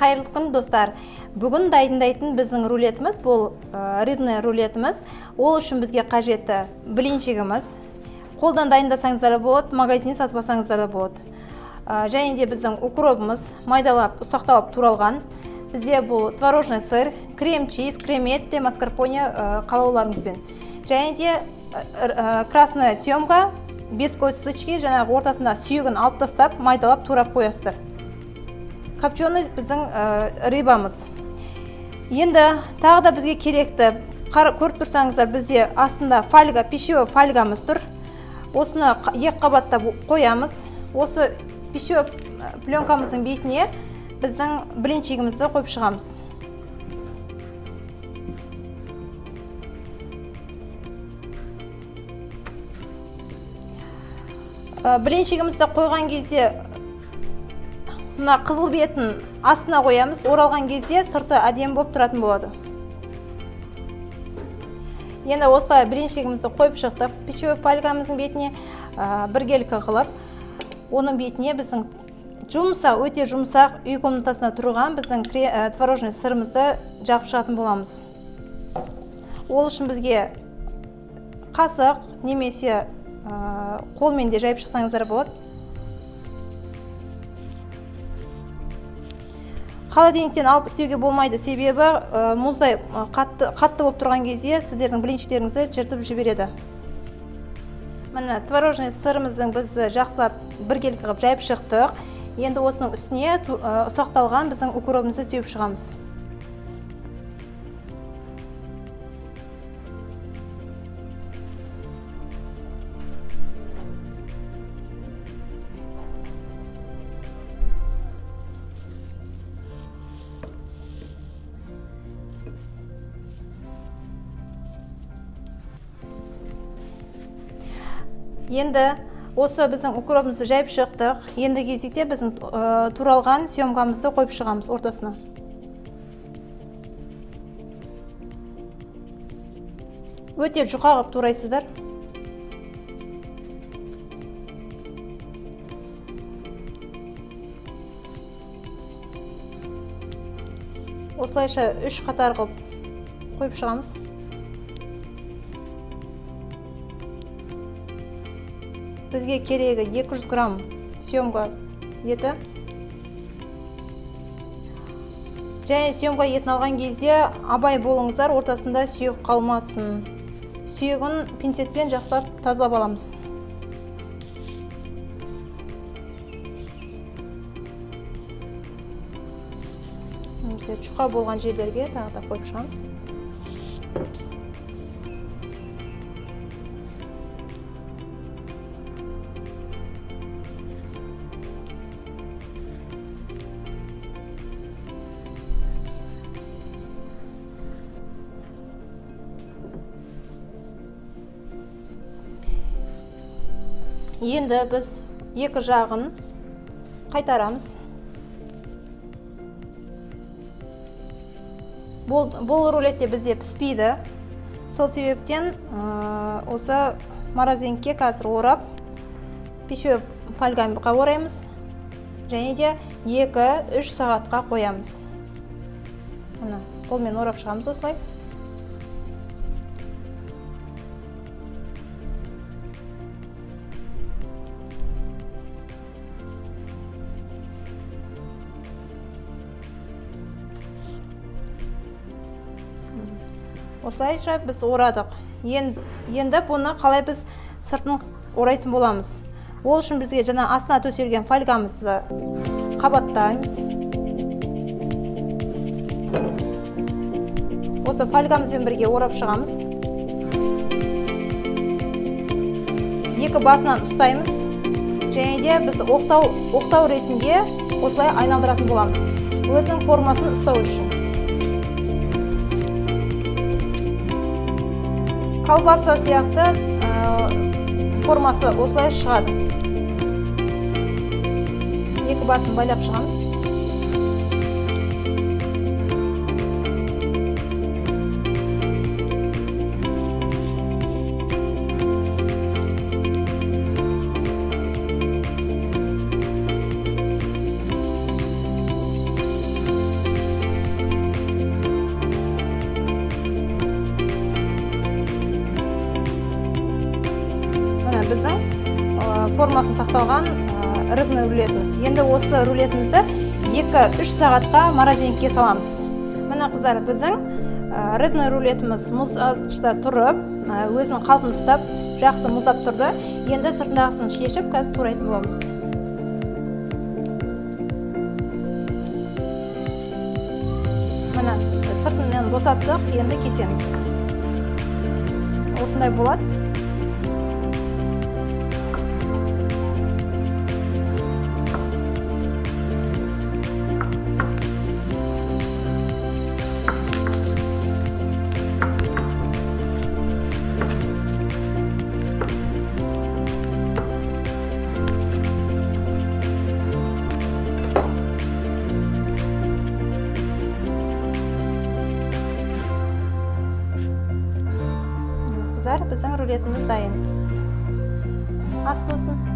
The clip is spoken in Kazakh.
Қайырлы күн, достар. Бүгін дайындайтын біздің рулетіміз, бұл рыбный рулетіміз. Ол үшін бізге қажетті блинчигіміз. Қолдан дайындасаңыздар да болады, магазиннен сатып алсаңыздар да болады. Және де біздің укропымыз майдалап, ұсақталып туралған. Бізде бұл творожный сыр, крем-чиз, креметте, маскарпоне қалауларыңызбен. Және де красная съемка, без косточки, жаңағы ортасында сүйегін алып тастап, майдалап турап қоясыздар. Копченый біздің рыбамыз. Енді тағы да бізге керекті, көріп тұрсаңыздар, бізде астында фольга, пищевой фольгамыз тұр. Осыны екі қабаттап қоямыз. Осы пищевой пленкамыздың бетіне біздің блинчигімізді қойып шығамыз. Блинчигімізді қойған кезде мына қызыл бетін астына қоямыз, оралған кезде сырты әдемі болып тұратын болады. Енді осылай блинчигімізді қойып шықтық, пищевой фольгамыздың бетіне біркелкі қылып, оның бетіне біздің өте жұмсақ үй комнатасына тұрған біздің творожный сырымызды жағып шығатын боламыз. Ол үшін бізге қасық немесе қолмен де жайып шықсаңыздар болады. Холодильниктен алып істеуге болмайды, себебі мұздай қатты болып тұрған кезде сіздердің блинчиктеріңізді жыртып жібереді. Міне творожный сырымыздың біз жақсылап біркелкі қылып жайып шықтық. Енді осының үстіне ұсақталған біздің укропымызды сеуіп шығамыз. Енді осы біздің укропымызды жайып шықтық. Енді кезекте біздің туралған съемкамызды қойып шығамыз ортасына. Өте жұқа қылып турайсыздар. Осылайша 3 қатар қылып қойып шығамыз. Бізге керегі 200 грамм съемка еті. Және съемка етін алған кезде абай болыңыздар, ортасында сүйек қалмасын. Сүйегін пинцетпен жақсылап тазалап аламыз. Жұқа болған жерлерге тағы да қойып шығамыз. Енді біз екі жағын қайтарамыз. Бұл рулетте бізде піспейді. Сол себептен осы морозилкаға қазір орап, пищевой фольгаға ораймыз. Және де 2-3 сағатқа қоямыз. Қолмен орап шығамыз осылай. Осылайша біз орадық. Енді бұны қалай біз сыртын орайтын боламыз. Ол үшін бізге жаңа астына төселген фольгамызды қабаттаймыз. Осы фольгамызбен бірге орап шығамыз. Екі басынан ұстаймыз. Және де біз оқтау ретінде осылай айналдыратын боламыз. Өзінің формасын ұстау үшін. Колбаса сияқты формасы осылай шығады. Екі басын байлап шығамыз. біздің формасын сақталған рыбный рулетіміз. Енді осы рулетімізді 2-3 сағатқа морозилькіге саламыз. Міне қыздар, біздің рыбный рулетіміз мұздатқышта тұрып, өзінің қалпын ұстап, жақсы мұздап тұрды. Енді сыртындағысын шешіп, қазір турайтын боламыз. Міне сыртынан босаттық, енді кесеміз. Осындай болады. Біздің рулетіміз дайын. Ас болсын.